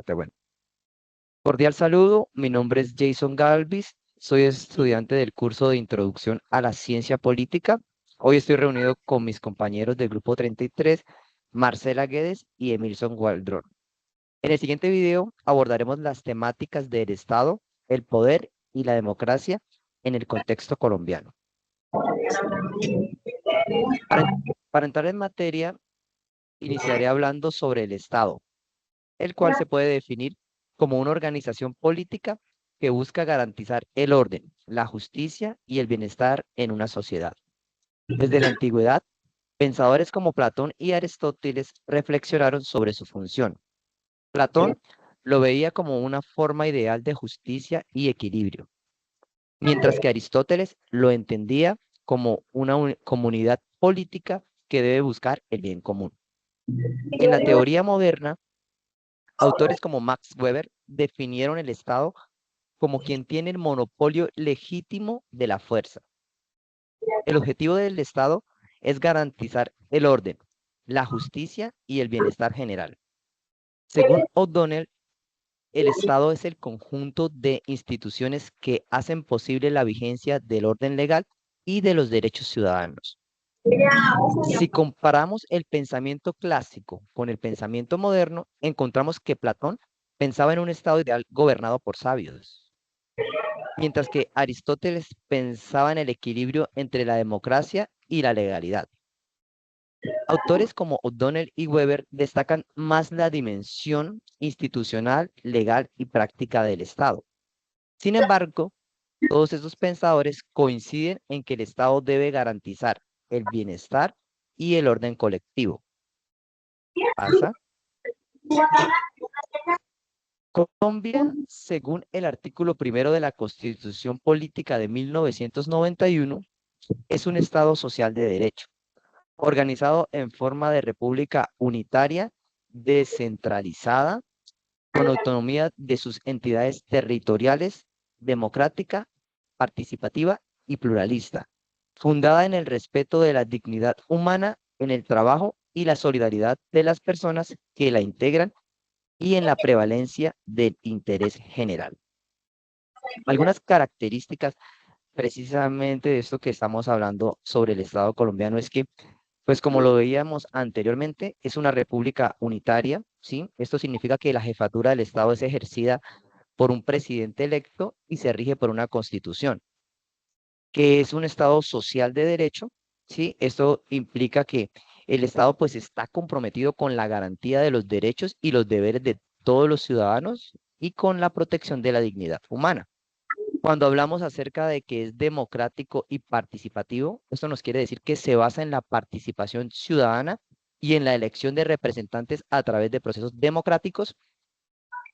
Excelente, bueno. Cordial saludo, mi nombre es Jason Galvis, soy estudiante del curso de Introducción a la Ciencia Política. Hoy estoy reunido con mis compañeros del Grupo 33, Marcela Guedes y Emilson Waldron. En el siguiente video abordaremos las temáticas del Estado, el poder y la democracia en el contexto colombiano. Para, para entrar en materia, iniciaré hablando sobre el Estado, el cual se puede definir como una organización política que busca garantizar el orden, la justicia y el bienestar en una sociedad. Desde la antigüedad, pensadores como Platón y Aristóteles reflexionaron sobre su función. Platón lo veía como una forma ideal de justicia y equilibrio, mientras que Aristóteles lo entendía como una comunidad política que debe buscar el bien común. En la teoría moderna, autores como Max Weber definieron el Estado como quien tiene el monopolio legítimo de la fuerza. El objetivo del Estado es garantizar el orden, la justicia y el bienestar general. Según O'Donnell, el Estado es el conjunto de instituciones que hacen posible la vigencia del orden legal y de los derechos ciudadanos. Si comparamos el pensamiento clásico con el pensamiento moderno, encontramos que Platón pensaba en un Estado ideal gobernado por sabios, mientras que Aristóteles pensaba en el equilibrio entre la democracia y la legalidad. Autores como O'Donnell y Weber destacan más la dimensión institucional, legal y práctica del Estado. Sin embargo, todos estos pensadores coinciden en que el Estado debe garantizar el bienestar y el orden colectivo. ¿Pasa? Colombia, según el artículo primero de la Constitución Política de 1991, es un Estado social de derecho, organizado en forma de república unitaria, descentralizada, con autonomía de sus entidades territoriales, democrática, participativa y pluralista, fundada en el respeto de la dignidad humana, en el trabajo y la solidaridad de las personas que la integran y en la prevalencia del interés general. Algunas características precisamente de esto que estamos hablando sobre el Estado colombiano es que, pues como lo veíamos anteriormente, es una república unitaria, ¿sí? Esto significa que la jefatura del Estado es ejercida por un presidente electo y se rige por una constitución, que es un Estado social de derecho, ¿sí? Esto implica que el Estado pues está comprometido con la garantía de los derechos y los deberes de todos los ciudadanos y con la protección de la dignidad humana. Cuando hablamos acerca de que es democrático y participativo, esto nos quiere decir que se basa en la participación ciudadana y en la elección de representantes a través de procesos democráticos.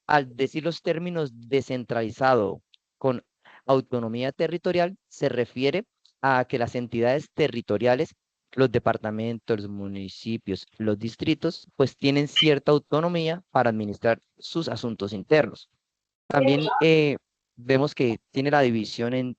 Al decir los términos descentralizado con autonomía territorial, se refiere a que las entidades territoriales, los departamentos, los municipios, los distritos, pues tienen cierta autonomía para administrar sus asuntos internos. También vemos que tiene la división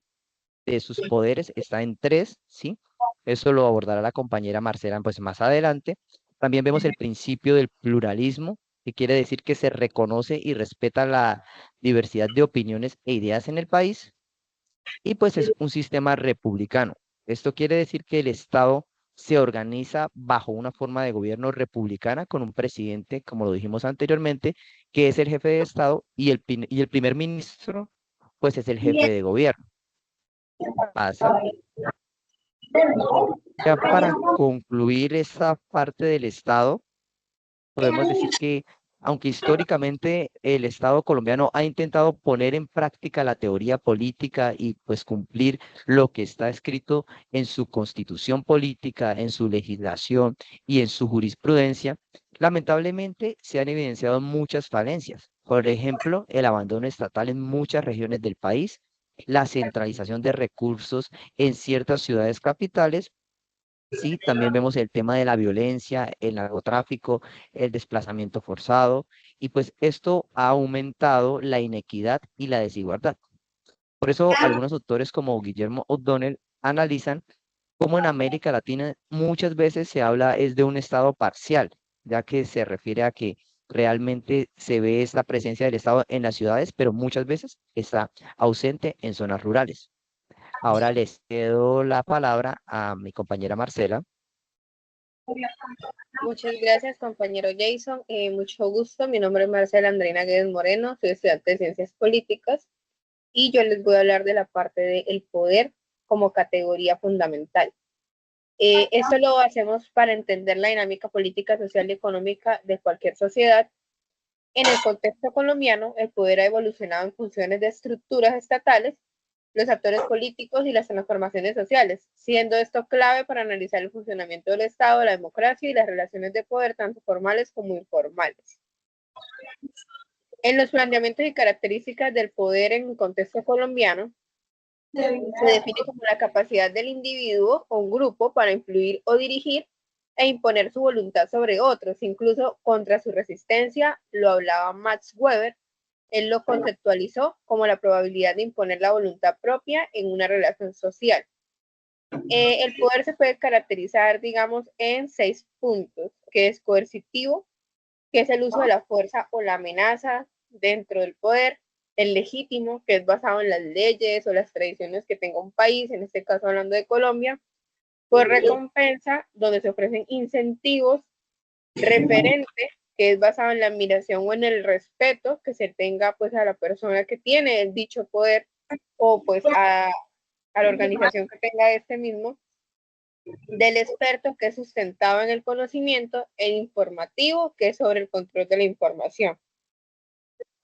de sus poderes, está en tres, ¿sí? Eso lo abordará la compañera Marcela pues, más adelante. También vemos el principio del pluralismo, que quiere decir que se reconoce y respeta la diversidad de opiniones e ideas en el país, y pues es un sistema republicano. Esto quiere decir que el Estado se organiza bajo una forma de gobierno republicana con un presidente, como lo dijimos anteriormente, que es el jefe de Estado y el primer ministro, pues es el jefe de gobierno. Pasa. Ya para concluir esta parte del Estado, podemos decir que aunque históricamente el Estado colombiano ha intentado poner en práctica la teoría política y pues cumplir lo que está escrito en su constitución política, en su legislación y en su jurisprudencia, lamentablemente se han evidenciado muchas falencias. Por ejemplo, el abandono estatal en muchas regiones del país, la centralización de recursos en ciertas ciudades capitales. Sí, también vemos el tema de la violencia, el narcotráfico, el desplazamiento forzado, y pues esto ha aumentado la inequidad y la desigualdad. Por eso algunos autores como Guillermo O'Donnell analizan cómo en América Latina muchas veces se habla es de un estado parcial, ya que se refiere a que realmente se ve esta presencia del Estado en las ciudades, pero muchas veces está ausente en zonas rurales. Ahora les cedo la palabra a mi compañera Marcela. Muchas gracias, compañero Jason. Mucho gusto. Mi nombre es Marcela Andreina Guedes Moreno, soy estudiante de Ciencias Políticas y yo les voy a hablar de la parte del poder como categoría fundamental. Esto lo hacemos para entender la dinámica política, social y económica de cualquier sociedad. En el contexto colombiano, el poder ha evolucionado en funciones de estructuras estatales, los actores políticos y las transformaciones sociales, siendo esto clave para analizar el funcionamiento del Estado, la democracia y las relaciones de poder, tanto formales como informales. En los planteamientos y características del poder en el contexto colombiano, se define como la capacidad del individuo o un grupo para influir o dirigir e imponer su voluntad sobre otros, incluso contra su resistencia. Lo hablaba Max Weber. Él lo conceptualizó como la probabilidad de imponer la voluntad propia en una relación social. El poder se puede caracterizar, digamos, en 6 puntos, que es coercitivo, que es el uso de la fuerza o la amenaza dentro del poder; el legítimo, que es basado en las leyes o las tradiciones que tenga un país, en este caso hablando de Colombia; por recompensa, donde se ofrecen incentivos; referente, que es basado en la admiración o en el respeto que se tenga pues a la persona que tiene el dicho poder o pues a la organización que tenga este mismo; del experto, que es sustentado en el conocimiento; el informativo, que es sobre el control de la información.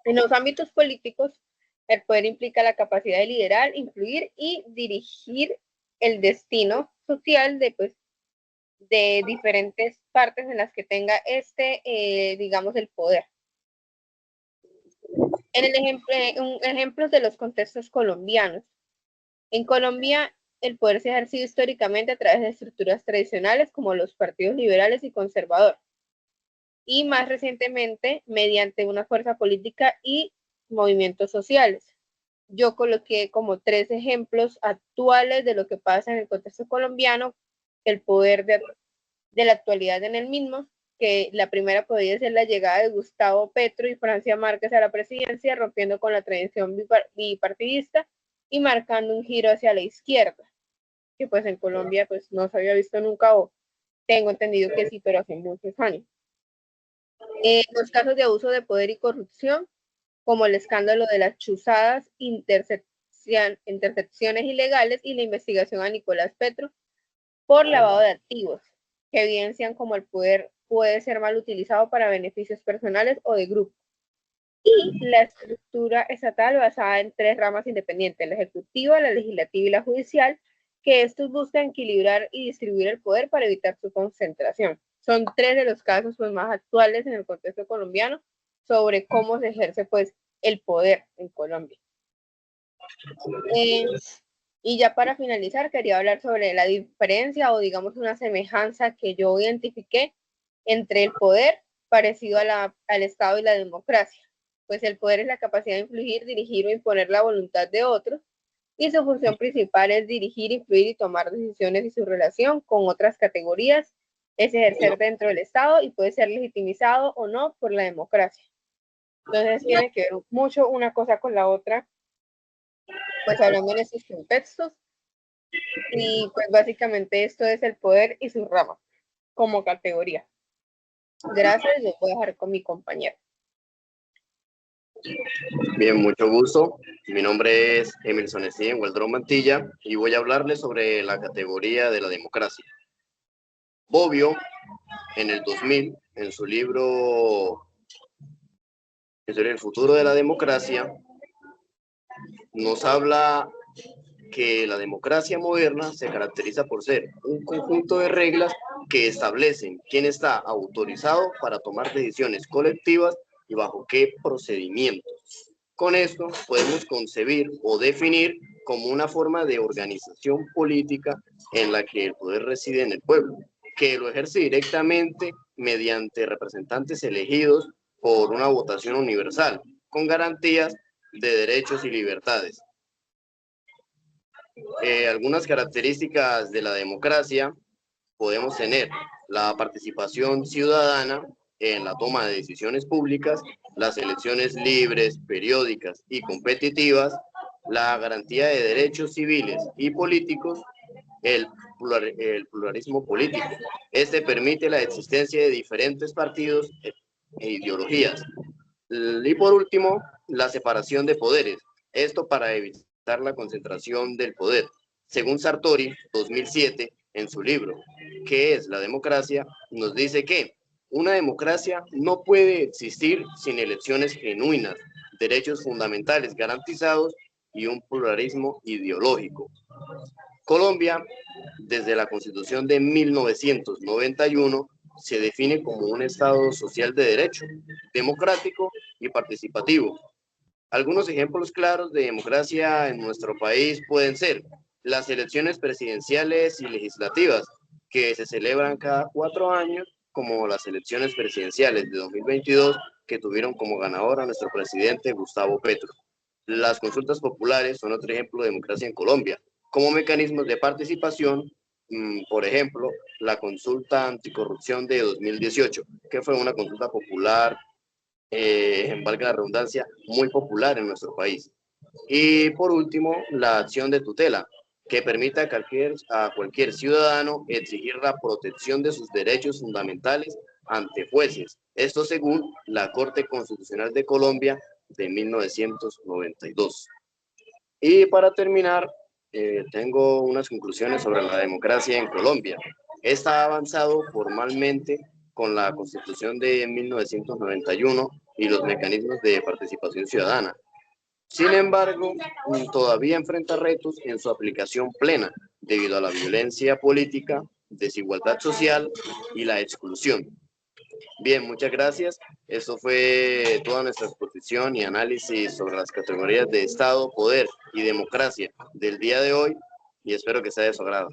En los ámbitos políticos, el poder implica la capacidad de liderar, influir y dirigir el destino social de diferentes partes en las que tenga digamos, el poder. Ejemplos de los contextos colombianos. En Colombia, el poder se ha ejercido históricamente a través de estructuras tradicionales como los partidos liberales y conservadores, y más recientemente mediante una fuerza política y movimientos sociales. Yo coloqué como 3 ejemplos actuales de lo que pasa en el contexto colombiano, el poder de la actualidad en el mismo, que la primera podría ser la llegada de Gustavo Petro y Francia Márquez a la presidencia, rompiendo con la tradición bipartidista y marcando un giro hacia la izquierda, que pues en Colombia pues no se había visto nunca, o tengo entendido que sí, pero hace muchos años. Los casos de abuso de poder y corrupción, como el escándalo de las chuzadas, intercepciones ilegales y la investigación a Nicolás Petro por lavado de activos, que evidencian cómo el poder puede ser mal utilizado para beneficios personales o de grupo. Y la estructura estatal basada en 3 ramas independientes: la ejecutiva, la legislativa y la judicial, que estos buscan equilibrar y distribuir el poder para evitar su concentración. Son 3 de los casos pues más actuales en el contexto colombiano sobre cómo se ejerce pues el poder en Colombia. Y ya para finalizar, quería hablar sobre la diferencia o digamos una semejanza que yo identifiqué entre el poder parecido al Estado y la democracia. Pues el poder es la capacidad de influir, dirigir o imponer la voluntad de otros, y su función principal es dirigir, influir y tomar decisiones, y su relación con otras categorías es ejercer dentro del Estado y puede ser legitimizado o no por la democracia. Entonces tiene que ver mucho una cosa con la otra, pues hablando en estos contextos. Y pues básicamente esto es el poder y sus ramas como categoría. Gracias, les voy a dejar con mi compañero. Bien, mucho gusto. Mi nombre es Emilson Esteban Hueldrón Mantilla y voy a hablarles sobre la categoría de la democracia. Bobbio, en el 2000, en su libro sobre el futuro de la democracia, nos habla que la democracia moderna se caracteriza por ser un conjunto de reglas que establecen quién está autorizado para tomar decisiones colectivas y bajo qué procedimientos. Con esto podemos concebir o definir como una forma de organización política en la que el poder reside en el pueblo, que lo ejerce directamente mediante representantes elegidos por una votación universal, con garantías de derechos y libertades. Algunas características de la democracia podemos tener: la participación ciudadana, en la toma de decisiones públicas, las elecciones libres, periódicas y competitivas, la garantía de derechos civiles y políticos, el pluralismo político. Este permite la existencia de diferentes partidos e ideologías. Y por último, la separación de poderes. Esto para evitar la concentración del poder. Según Sartori, 2007, en su libro ¿Qué es la democracia?, nos dice que una democracia no puede existir sin elecciones genuinas, derechos fundamentales garantizados y un pluralismo ideológico. Colombia, desde la Constitución de 1991, se define como un Estado social de derecho, democrático y participativo. Algunos ejemplos claros de democracia en nuestro país pueden ser las elecciones presidenciales y legislativas, que se celebran cada 4 años, como las elecciones presidenciales de 2022, que tuvieron como ganador a nuestro presidente Gustavo Petro. Las consultas populares son otro ejemplo de democracia en Colombia, como mecanismos de participación, por ejemplo, la consulta anticorrupción de 2018, que fue una consulta popular, valga la redundancia, muy popular en nuestro país. Y por último, la acción de tutela, que permite a cualquier ciudadano exigir la protección de sus derechos fundamentales ante jueces. Esto según la Corte Constitucional de Colombia de 1992. Y para terminar, tengo unas conclusiones sobre la democracia en Colombia. Esta ha avanzado formalmente con la Constitución de 1991 y los mecanismos de participación ciudadana. Sin embargo, todavía enfrenta retos en su aplicación plena debido a la violencia política, desigualdad social y la exclusión. Bien, muchas gracias. Esto fue toda nuestra exposición y análisis sobre las categorías de Estado, poder y democracia del día de hoy, y espero que sea de su agrado.